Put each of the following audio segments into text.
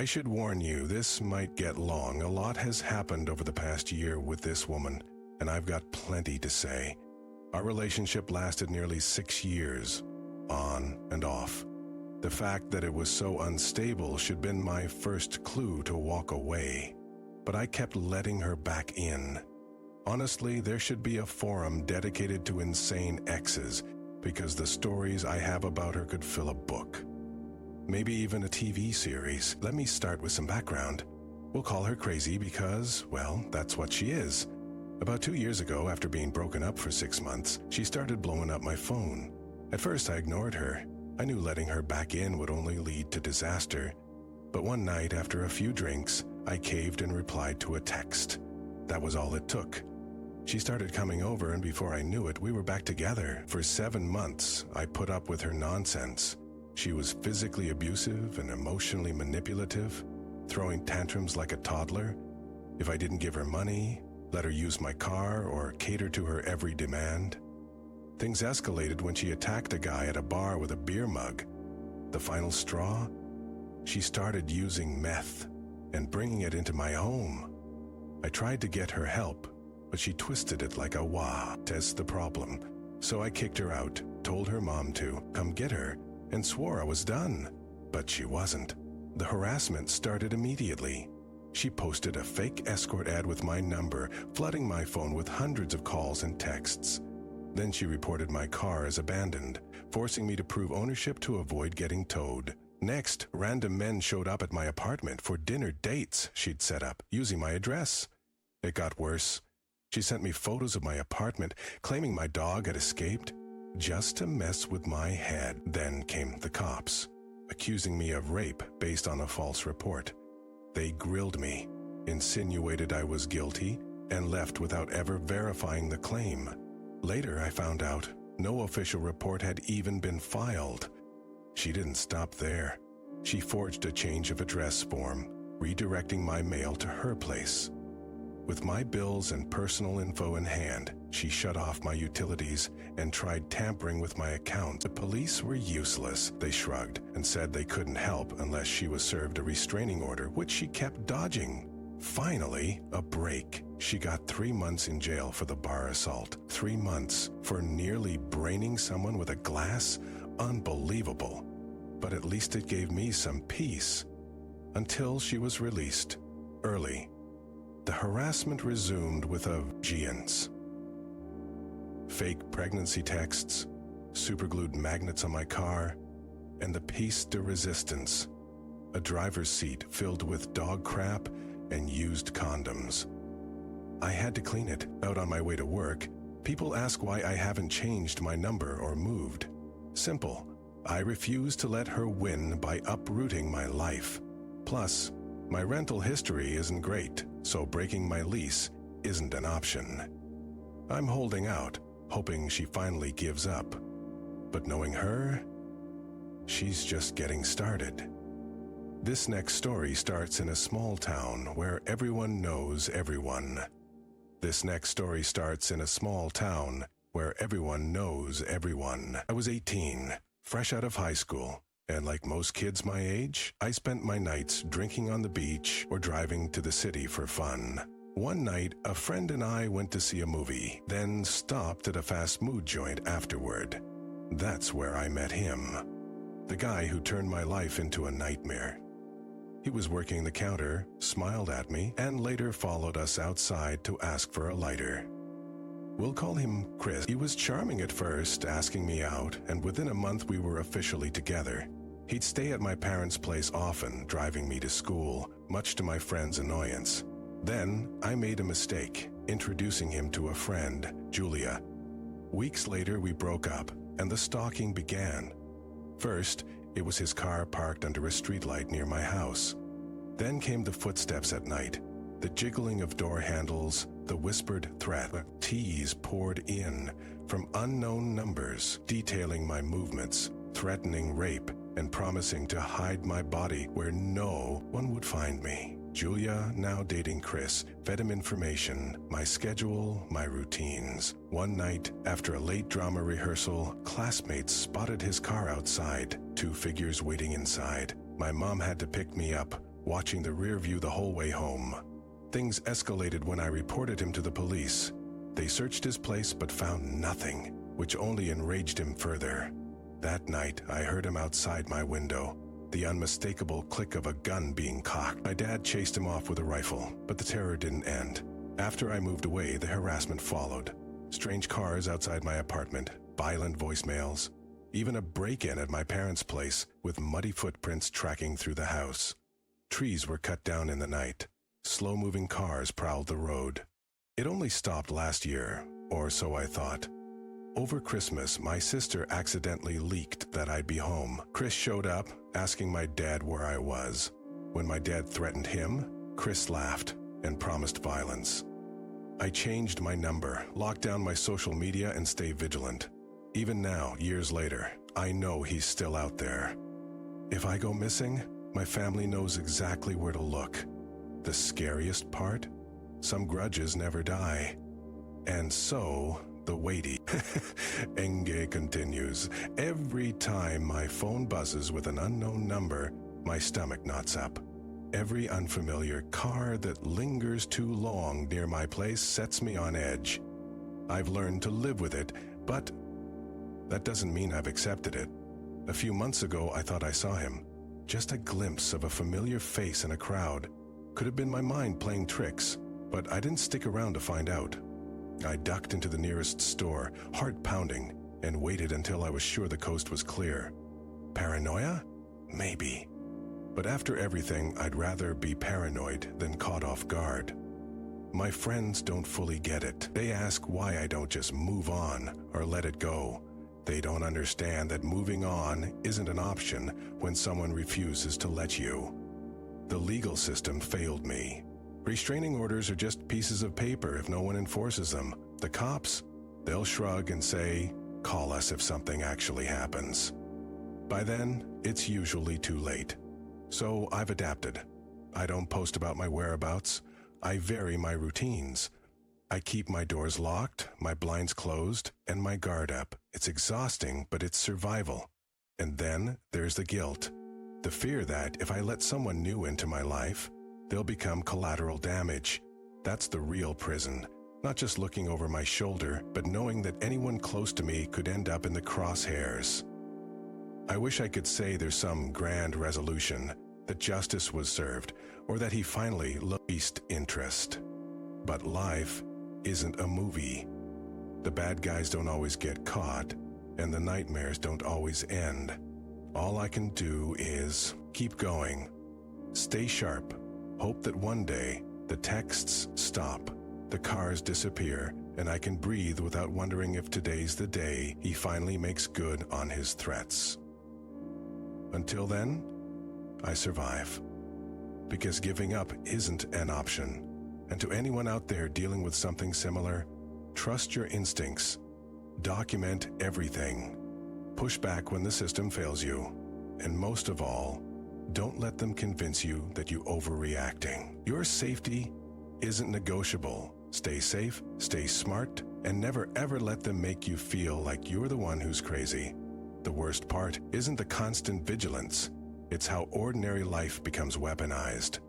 I should warn you, this might get long. A lot has happened over the past year with this woman, and I've got plenty to say. Our relationship lasted nearly 6 years, on and off. The fact that it was so unstable should have been my first clue to walk away. But I kept letting her back in. Honestly, there should be a forum dedicated to insane exes, because the stories I have about her could fill a book. Maybe even a TV series. Let me start with some background. We'll call her crazy because, well, that's what she is. About 2 years ago, after being broken up for 6 months, she started blowing up my phone. At first, I ignored her. I knew letting her back in would only lead to disaster. But one night, after a few drinks, I caved and replied to a text. That was all it took. She started coming over, and before I knew it, we were back together. For 7 months, I put up with her nonsense. She was physically abusive and emotionally manipulative, throwing tantrums like a toddler. If I didn't give her money, let her use my car, or cater to her every demand. Things escalated when she attacked a guy at a bar with a beer mug. The final straw? She started using meth and bringing it into my home. I tried to get her help, but she twisted it like a wah. That's the problem. So I kicked her out, told her mom to come get her, and swore I was done. But she wasn't. The harassment started immediately. She posted a fake escort ad with my number, flooding my phone with hundreds of calls and texts. Then she reported my car as abandoned, forcing me to prove ownership to avoid getting towed. Next, random men showed up at my apartment for dinner dates she'd set up, using my address. It got worse. She sent me photos of my apartment, claiming my dog had escaped, just to mess with my head. Then came the cops, accusing me of rape based on a false report. They grilled me, insinuated I was guilty, and left without ever verifying the claim. Later, I found out no official report had even been filed. She didn't stop there. She forged a change of address form, redirecting my mail to her place. With my bills and personal info in hand, she shut off my utilities and tried tampering with my account. The police were useless. They shrugged and said they couldn't help unless she was served a restraining order, which she kept dodging. Finally, a break. She got 3 months in jail for the bar assault. 3 months for nearly braining someone with a glass? Unbelievable. But at least it gave me some peace. Until she was released. Early. The harassment resumed with a vengeance. Fake pregnancy texts, superglued magnets on my car, and the piece de resistance, a driver's seat filled with dog crap and used condoms. I had to clean it. Out on my way to work, people ask why I haven't changed my number or moved. Simple. I refuse to let her win by uprooting my life. Plus, my rental history isn't great, so breaking my lease isn't an option. I'm holding out, hoping she finally gives up. But knowing her, she's just getting started. This next story starts in a small town where everyone knows everyone. This next story starts in a small town where everyone knows everyone. I was 18, fresh out of high school. And like most kids my age, I spent my nights drinking on the beach or driving to the city for fun. One night, a friend and I went to see a movie, then stopped at a fast food joint afterward. That's where I met him. The guy who turned my life into a nightmare. He was working the counter, smiled at me, and later followed us outside to ask for a lighter. We'll call him Chris. He was charming at first, asking me out, and within a month we were officially together. He'd stay at my parents' place often, driving me to school, much to my friend's annoyance. Then, I made a mistake, introducing him to a friend, Julia. Weeks later, we broke up, and the stalking began. First, it was his car parked under a streetlight near my house. Then came the footsteps at night, the jiggling of door handles, the whispered threat. Teas poured in from unknown numbers, detailing my movements, threatening rape, and promising to hide my body where no one would find me. Julia, now dating Chris, fed him information, my schedule, my routines. One night, after a late drama rehearsal, classmates spotted his car outside, 2 figures waiting inside. My mom had to pick me up, watching the rear view the whole way home. Things escalated when I reported him to the police. They searched his place but found nothing, which only enraged him further. That night, I heard him outside my window, the unmistakable click of a gun being cocked. My dad chased him off with a rifle, but the terror didn't end. After I moved away, the harassment followed. Strange cars outside my apartment, violent voicemails, even a break-in at my parents' place with muddy footprints tracking through the house. Trees were cut down in the night. Slow-moving cars prowled the road. It only stopped last year, or so I thought. Over Christmas, my sister accidentally leaked that I'd be home. Chris showed up, asking my dad where I was. When my dad threatened him, Chris laughed and promised violence. I changed my number, locked down my social media, and stayed vigilant. Even now, years later, I know he's still out there. If I go missing, my family knows exactly where to look. The scariest part? Some grudges never die. And so, the weighty Enge continues. Every time my phone buzzes with an unknown number, my stomach knots up. Every unfamiliar car that lingers too long near my place sets me on edge. I've learned to live with it, but that doesn't mean I've accepted it. A few months ago, I thought I saw him. Just a glimpse of a familiar face in a crowd. Could have been my mind playing tricks, but I didn't stick around to find out. I ducked into the nearest store, heart pounding, and waited until I was sure the coast was clear. Paranoia? Maybe. But after everything, I'd rather be paranoid than caught off guard. My friends don't fully get it. They ask why I don't just move on or let it go. They don't understand that moving on isn't an option when someone refuses to let you. The legal system failed me. Restraining orders are just pieces of paper if no one enforces them. The cops, they'll shrug and say, "Call us if something actually happens." By then, it's usually too late. So I've adapted. I don't post about my whereabouts. I vary my routines. I keep my doors locked, my blinds closed, and my guard up. It's exhausting, but it's survival. And then there's the guilt. The fear that if I let someone new into my life, they'll become collateral damage. That's the real prison. Not just looking over my shoulder, but knowing that anyone close to me could end up in the crosshairs. I wish I could say there's some grand resolution, that justice was served, or that he finally lost interest. But life isn't a movie. The bad guys don't always get caught, and the nightmares don't always end. All I can do is keep going, stay sharp, hope that one day the texts stop, the cars disappear, and I can breathe without wondering if today's the day he finally makes good on his threats. Until then, I survive. Because giving up isn't an option. And to anyone out there dealing with something similar, trust your instincts. Document everything. Push back when the system fails you. And most of all, don't let them convince you that you're overreacting. Your safety isn't negotiable. Stay safe, stay smart, and never ever let them make you feel like you're the one who's crazy. The worst part isn't the constant vigilance. It's how ordinary life becomes weaponized.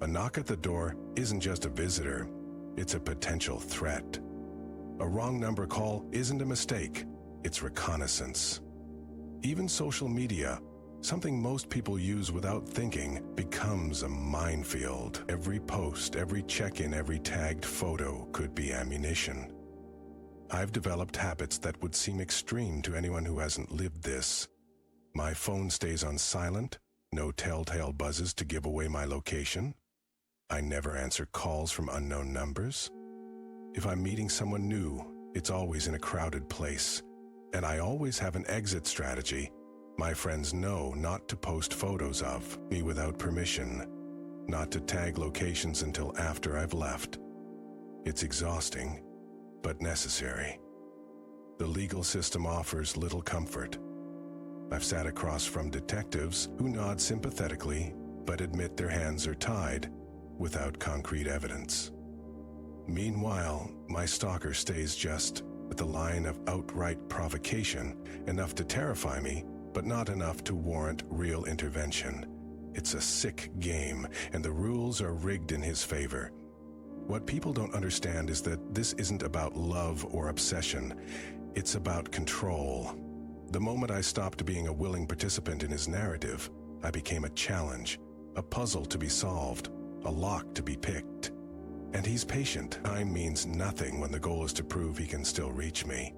A knock at the door isn't just a visitor, it's a potential threat. A wrong number call isn't a mistake, it's reconnaissance. Even social media, something most people use without thinking, becomes a minefield. Every post, every check-in, every tagged photo could be ammunition. I've developed habits that would seem extreme to anyone who hasn't lived this. My phone stays on silent, no telltale buzzes to give away my location. I never answer calls from unknown numbers. If I'm meeting someone new, it's always in a crowded place. And I always have an exit strategy. My friends know not to post photos of me without permission, not to tag locations until after I've left. It's exhausting, but necessary. The legal system offers little comfort. I've sat across from detectives who nod sympathetically, but admit their hands are tied without concrete evidence. Meanwhile, my stalker stays just at the line of outright provocation, enough to terrify me, but not enough to warrant real intervention. It's a sick game, and the rules are rigged in his favor. What people don't understand is that this isn't about love or obsession. It's about control. The moment I stopped being a willing participant in his narrative, I became a challenge, a puzzle to be solved, a lock to be picked. And he's patient. Time means nothing when the goal is to prove he can still reach me,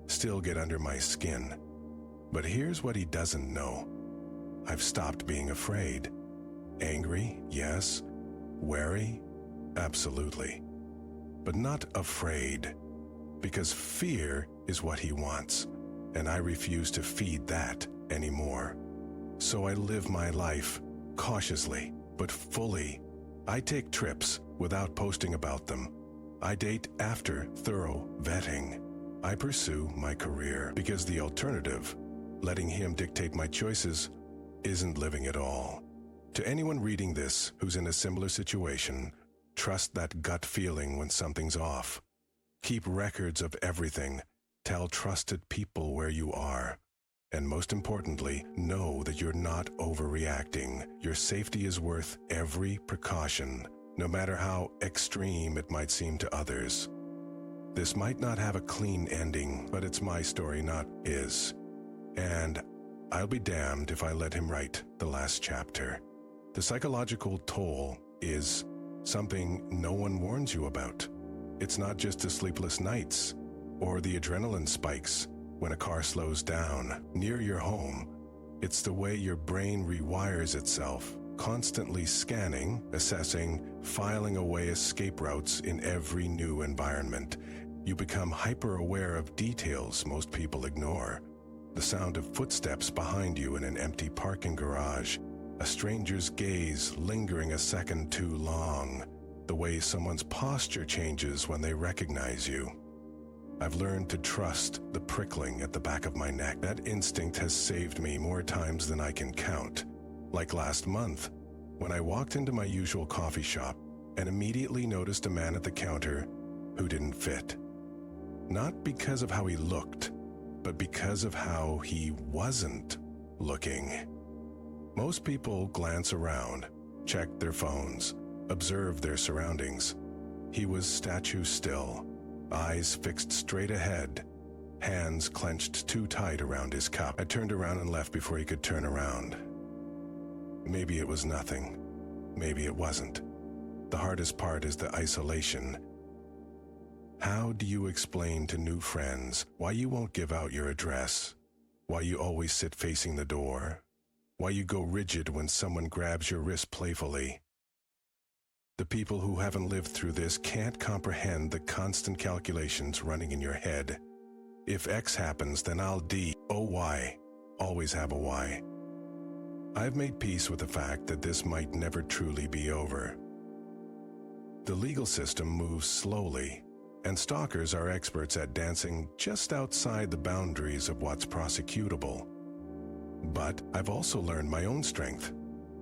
still get under my skin. But here's what he doesn't know. I've stopped being afraid. Angry, yes. Wary, absolutely. But not afraid, because fear is what he wants, and I refuse to feed that anymore. So I live my life cautiously, but fully. I take trips without posting about them. I date after thorough vetting. I pursue my career because the alternative, letting him dictate my choices, isn't living at all. To anyone reading this who's in a similar situation, trust that gut feeling when something's off. Keep records of everything. Tell trusted people where you are. And most importantly, know that you're not overreacting. Your safety is worth every precaution, no matter how extreme it might seem to others. This might not have a clean ending, but it's my story, not his. And I'll be damned if I let him write the last chapter. The psychological toll is something no one warns you about. It's not just the sleepless nights or the adrenaline spikes when a car slows down near your home. It's the way your brain rewires itself, constantly scanning, assessing, filing away escape routes in every new environment. You become hyper-aware of details most people ignore. The sound of footsteps behind you in an empty parking garage, a stranger's gaze lingering a second too long, the way someone's posture changes when they recognize you. I've learned to trust the prickling at the back of my neck. That instinct has saved me more times than I can count. Like last month, when I walked into my usual coffee shop and immediately noticed a man at the counter who didn't fit. Not because of how he looked, but because of how he wasn't looking. Most people glance around, check their phones, observe their surroundings. He was statue still, eyes fixed straight ahead, hands clenched too tight around his cup. I turned around and left before he could turn around. Maybe it was nothing. Maybe it wasn't. The hardest part is the isolation. How do you explain to new friends why you won't give out your address? Why you always sit facing the door? Why you go rigid when someone grabs your wrist playfully? The people who haven't lived through this can't comprehend the constant calculations running in your head. If X happens, then I'll D. Oh, Y. Always have a Y. I've made peace with the fact that this might never truly be over. The legal system moves slowly, and stalkers are experts at dancing just outside the boundaries of what's prosecutable. But I've also learned my own strength.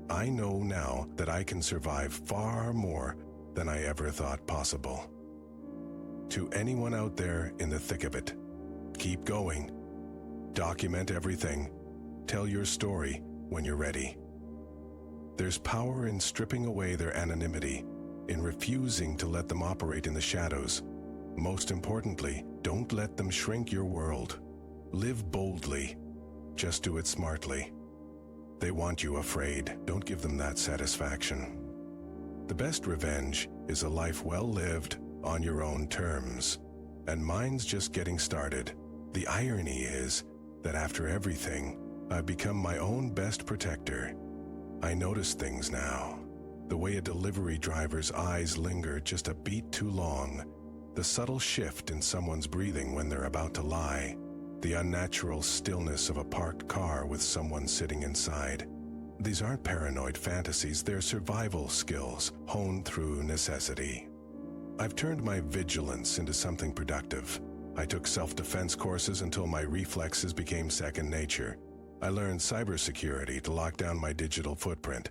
I know now that I can survive far more than I ever thought possible. To anyone out there in the thick of it, keep going. Document everything. Tell your story when you're ready. There's power in stripping away their anonymity, in refusing to let them operate in the shadows. Most importantly, don't let them shrink your world. Live boldly. Just do it smartly. They want you afraid. Don't give them that satisfaction. The best revenge is a life well lived on your own terms. And mine's just getting started. The irony is that after everything, I've become my own best protector. I notice things now. The way a delivery driver's eyes linger just a beat too long. The subtle shift in someone's breathing when they're about to lie. The unnatural stillness of a parked car with someone sitting inside. These aren't paranoid fantasies, they're survival skills, honed through necessity. I've turned my vigilance into something productive. I took self-defense courses until my reflexes became second nature. I learned cybersecurity to lock down my digital footprint.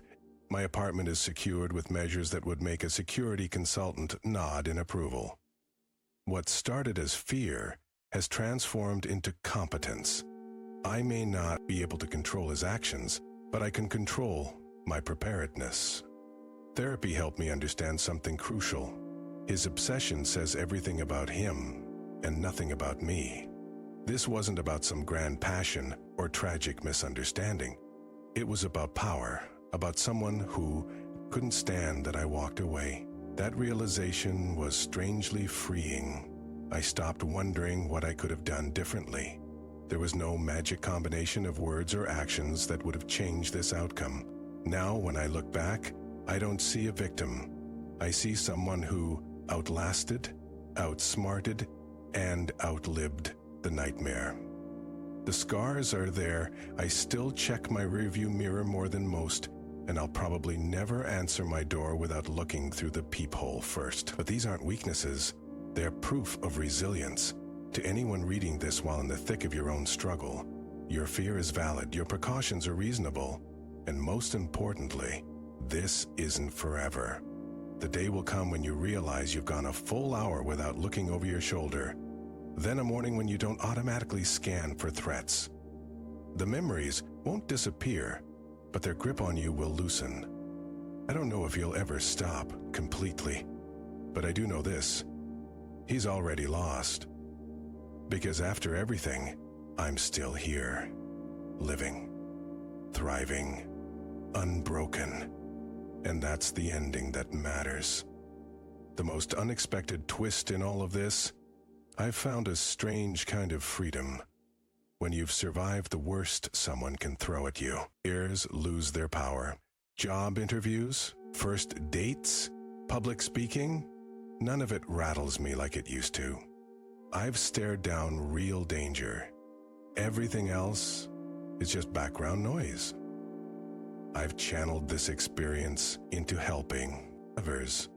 My apartment is secured with measures that would make a security consultant nod in approval. What started as fear has transformed into competence. I may not be able to control his actions, but I can control my preparedness. Therapy helped me understand something crucial. His obsession says everything about him and nothing about me. This wasn't about some grand passion or tragic misunderstanding. It was about power, about someone who couldn't stand that I walked away. That realization was strangely freeing. I stopped wondering what I could have done differently. There was no magic combination of words or actions that would have changed this outcome. Now, when I look back, I don't see a victim. I see someone who outlasted, outsmarted, and outlived the nightmare. The scars are there. I still check my rearview mirror more than most, and I'll probably never answer my door without looking through the peephole first. But these aren't weaknesses. They're proof of resilience. To anyone reading this while in the thick of your own struggle, your fear is valid, your precautions are reasonable, and most importantly, this isn't forever. The day will come when you realize you've gone a full hour without looking over your shoulder. Then a morning when you don't automatically scan for threats. The memories won't disappear, but their grip on you will loosen. I don't know if you'll ever stop completely, but I do know this. He's already lost. Because after everything, I'm still here, living, thriving, unbroken. And that's the ending that matters. The most unexpected twist in all of this, I've found a strange kind of freedom. When you've survived the worst someone can throw at you, ears lose their power. Job interviews, first dates, public speaking, none of it rattles me like it used to. I've stared down real danger. Everything else is just background noise. I've channeled this experience into helping others.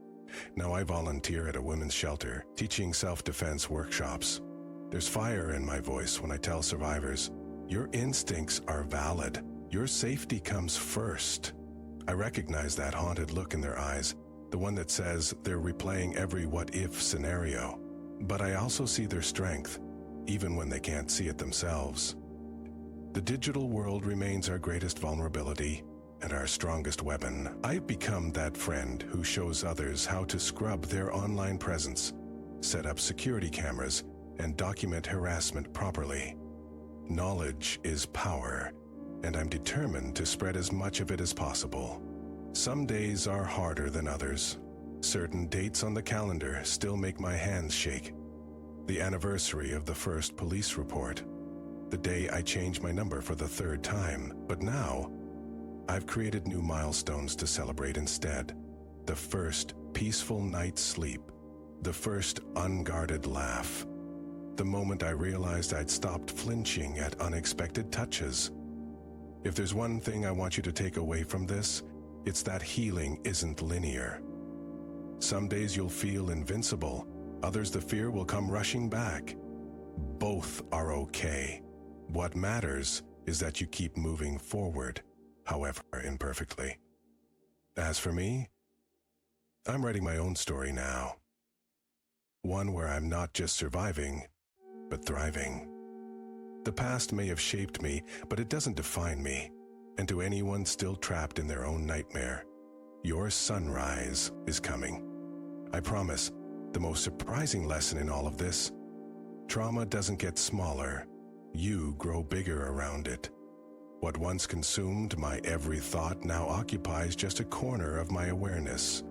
Now I volunteer at a women's shelter, teaching self-defense workshops. There's fire in my voice when I tell survivors, your instincts are valid. Your safety comes first. I recognize that haunted look in their eyes, the one that says they're replaying every what-if scenario. But I also see their strength, even when they can't see it themselves. The digital world remains our greatest vulnerability and our strongest weapon. I've become that friend who shows others how to scrub their online presence, set up security cameras, and document harassment properly. Knowledge is power, and I'm determined to spread as much of it as possible. Some days are harder than others. Certain dates on the calendar still make my hands shake. The anniversary of the first police report, the day I changed my number for the 3rd time. But now, I've created new milestones to celebrate instead. The first peaceful night's sleep, the first unguarded laugh, the moment I realized I'd stopped flinching at unexpected touches. If there's one thing I want you to take away from this, it's that healing isn't linear. Some days you'll feel invincible, others the fear will come rushing back. Both are okay. What matters is that you keep moving forward, however imperfectly. As for me, I'm writing my own story now. One where I'm not just surviving, but thriving. The past may have shaped me, but it doesn't define me. And to anyone still trapped in their own nightmare, your sunrise is coming. I promise, the most surprising lesson in all of this, trauma doesn't get smaller, you grow bigger around it. What once consumed my every thought now occupies just a corner of my awareness.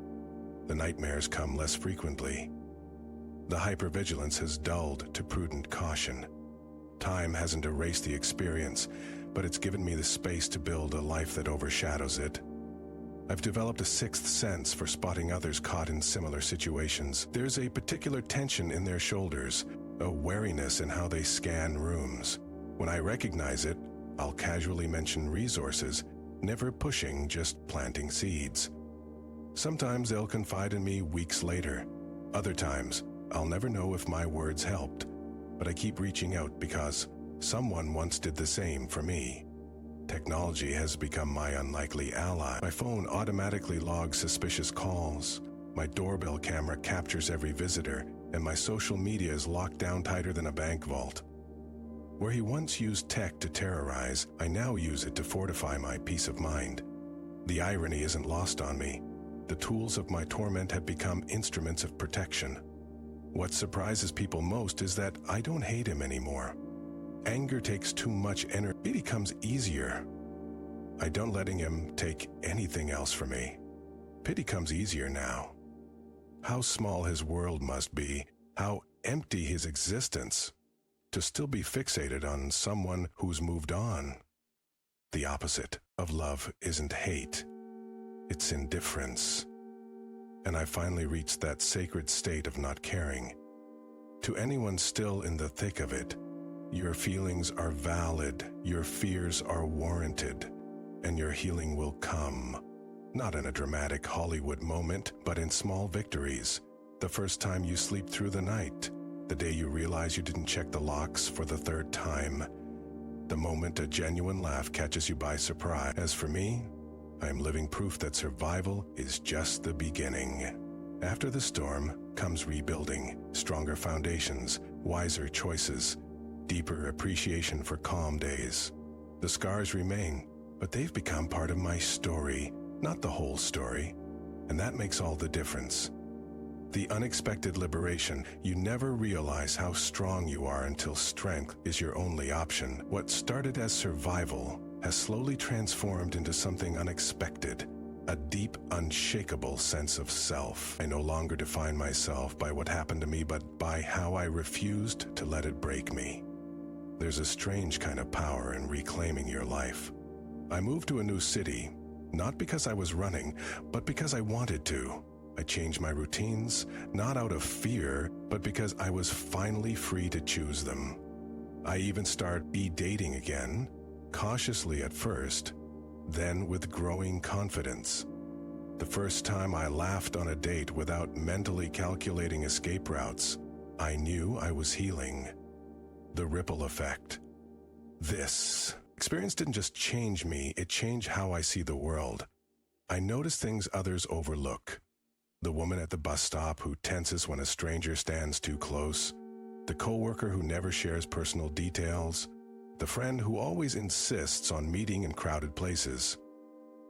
The nightmares come less frequently. The hypervigilance has dulled to prudent caution. Time hasn't erased the experience, but it's given me the space to build a life that overshadows it. I've developed a 6th sense for spotting others caught in similar situations. There's a particular tension in their shoulders, a wariness in how they scan rooms. When I recognize it, I'll casually mention resources, never pushing, just planting seeds. Sometimes they'll confide in me weeks later. Other times, I'll never know if my words helped, but I keep reaching out because someone once did the same for me. Technology has become my unlikely ally. My phone automatically logs suspicious calls. My doorbell camera captures every visitor, and my social media is locked down tighter than a bank vault. Where he once used tech to terrorize, I now use it to fortify my peace of mind. The irony isn't lost on me. The tools of my torment have become instruments of protection. What surprises people most is that I don't hate him anymore. Anger takes too much energy. It becomes easier. I don't letting him take anything else from me. Pity comes easier now. How small his world must be, how empty his existence, to still be fixated on someone who's moved on. The opposite of love isn't hate, it's indifference. And I finally reached that sacred state of not caring. To anyone still in the thick of it, your feelings are valid, your fears are warranted, and your healing will come. Not in a dramatic Hollywood moment, but in small victories. The first time you sleep through the night, the day you realize you didn't check the locks for the third time, the moment a genuine laugh catches you by surprise. As for me, I'm living proof that survival is just the beginning. After the storm comes rebuilding, stronger foundations, wiser choices, deeper appreciation for calm days. The scars remain, but they've become part of my story, not the whole story, and that makes all the difference. The unexpected liberation. You never realize how strong you are until strength is your only option. What started as survival has slowly transformed into something unexpected, a deep, unshakable sense of self. I no longer define myself by what happened to me, but by how I refused to let it break me. There's a strange kind of power in reclaiming your life. I moved to a new city, not because I was running, but because I wanted to. I changed my routines, not out of fear, but because I was finally free to choose them. I even started dating again, cautiously at first, then with growing confidence. The first time I laughed on a date without mentally calculating escape routes, I knew I was healing. The ripple effect. This experience didn't just change me, it changed how I see the world. I notice things others overlook. The woman at the bus stop who tenses when a stranger stands too close. The coworker who never shares personal details. The friend who always insists on meeting in crowded places.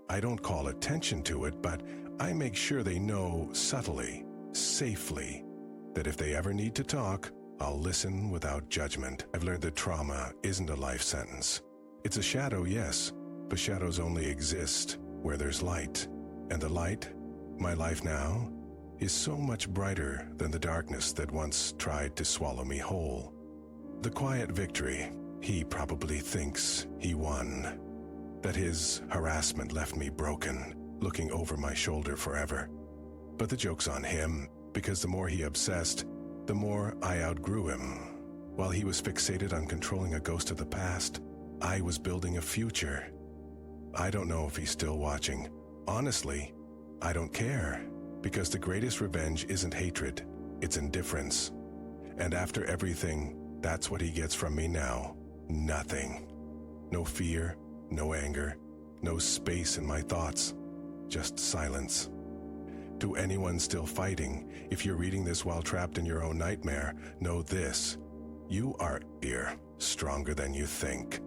I don't call attention to it, but I make sure they know subtly, safely, that if they ever need to talk, I'll listen without judgment. I've learned that trauma isn't a life sentence. It's a shadow, yes, but shadows only exist where there's light. And the light, my life now, is so much brighter than the darkness that once tried to swallow me whole. The quiet victory, he probably thinks he won. That his harassment left me broken, looking over my shoulder forever. But the joke's on him, because the more he obsessed, the more I outgrew him. While he was fixated on controlling a ghost of the past, I was building a future. I don't know if he's still watching. Honestly, I don't care, because the greatest revenge isn't hatred, it's indifference. And after everything, that's what he gets from me now. Nothing. No fear, no anger, no space in my thoughts, just silence. To anyone still fighting, if you're reading this while trapped in your own nightmare, know this: you are here, stronger than you think.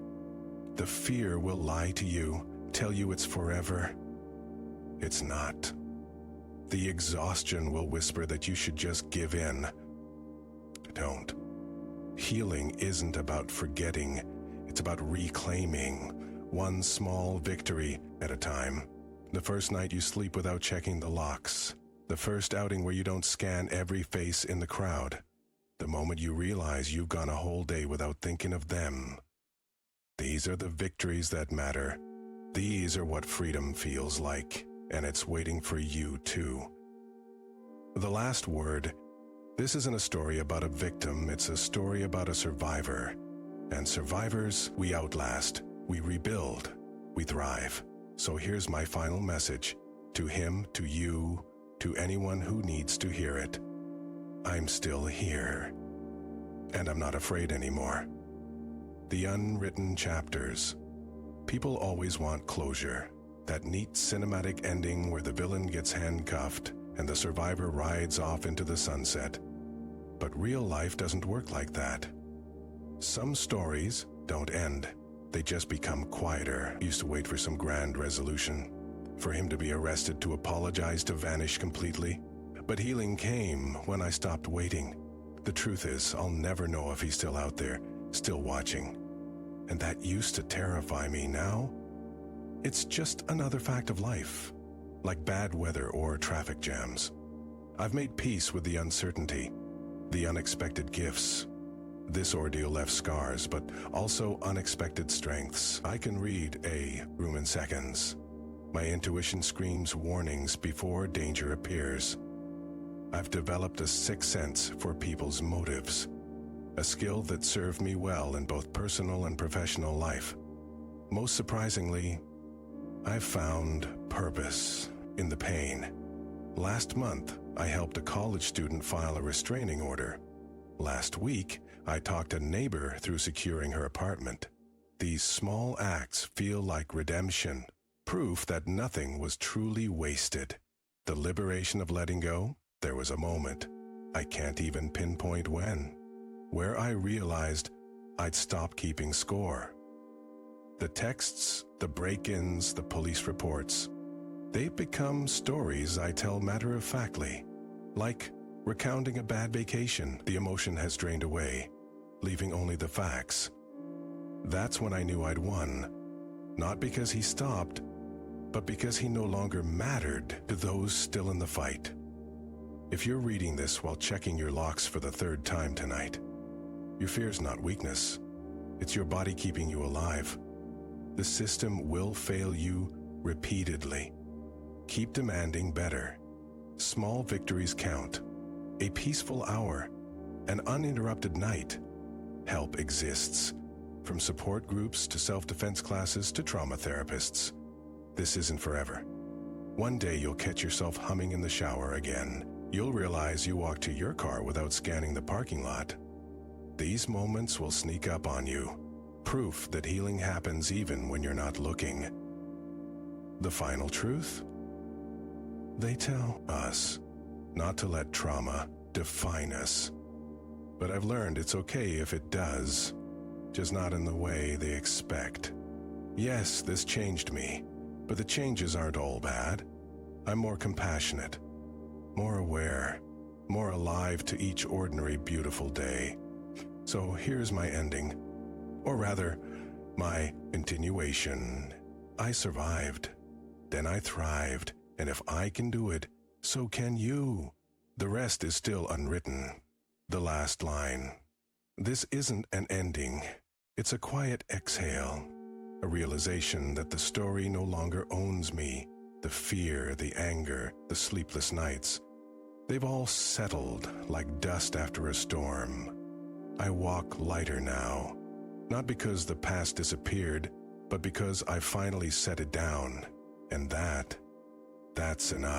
The fear will lie to you, tell you it's forever. It's not. The exhaustion will whisper that you should just give in. Don't. Healing isn't about forgetting, it's about reclaiming, one small victory at a time. The first night you sleep without checking the locks. The first outing where you don't scan every face in the crowd. The moment you realize you've gone a whole day without thinking of them. These are the victories that matter. These are what freedom feels like, and it's waiting for you too. The last word. This isn't a story about a victim, it's a story about a survivor. And survivors, we outlast, we rebuild, we thrive. So here's my final message, to him, to you, to anyone who needs to hear it. I'm still here, and I'm not afraid anymore. The unwritten chapters. People always want closure, that neat cinematic ending where the villain gets handcuffed and the survivor rides off into the sunset. But real life doesn't work like that. Some stories don't end. They just become quieter. Used to wait for some grand resolution. for him to be arrested, to apologize, to vanish completely. But healing came when I stopped waiting. The truth is, I'll never know if he's still out there, still watching. And that used to terrify me. Now, it's just another fact of life, like bad weather or traffic jams. I've made peace with the uncertainty, the unexpected gifts. This ordeal left scars, but also unexpected strengths. I can read a room in seconds. My intuition screams warnings before danger appears. I've developed a sixth sense for people's motives, a skill that served me well in both personal and professional life. Most surprisingly, I've found purpose in the pain. Last month, I helped a college student file a restraining order. Last week, I talked a neighbor through securing her apartment. These small acts feel like redemption, proof that nothing was truly wasted. The liberation of letting go, there was a moment, I can't even pinpoint when, where I realized I'd stopped keeping score. The texts, the break-ins, the police reports, they've become stories I tell matter-of-factly, like recounting a bad vacation. The emotion has drained away, leaving only the facts. That's when I knew I'd won, not because he stopped, but because he no longer mattered to those still in the fight. If you're reading this while checking your locks for the third time tonight, your fear's not weakness. It's your body keeping you alive. The system will fail you repeatedly. Keep demanding better. Small victories count. A peaceful hour, an uninterrupted night. Help exists, from support groups to self-defense classes to trauma therapists. This isn't forever. One day you'll catch yourself humming in the shower again. You'll realize you walked to your car without scanning the parking lot. These moments will sneak up on you, proof that healing happens even when you're not looking. The final truth? They tell us not to let trauma define us. But I've learned it's okay if it does, just not in the way they expect. Yes, this changed me, but the changes aren't all bad. I'm more compassionate, more aware, more alive to each ordinary beautiful day. So here's my ending, or rather, my continuation. I survived, then I thrived, and if I can do it, so can you. The rest is still unwritten. The last line. This isn't an ending. It's a quiet exhale, a realization that the story no longer owns me. The fear, the anger, the sleepless nights, they've all settled like dust after a storm. I walk lighter now, not because the past disappeared, but because I finally set it down, and that's enough.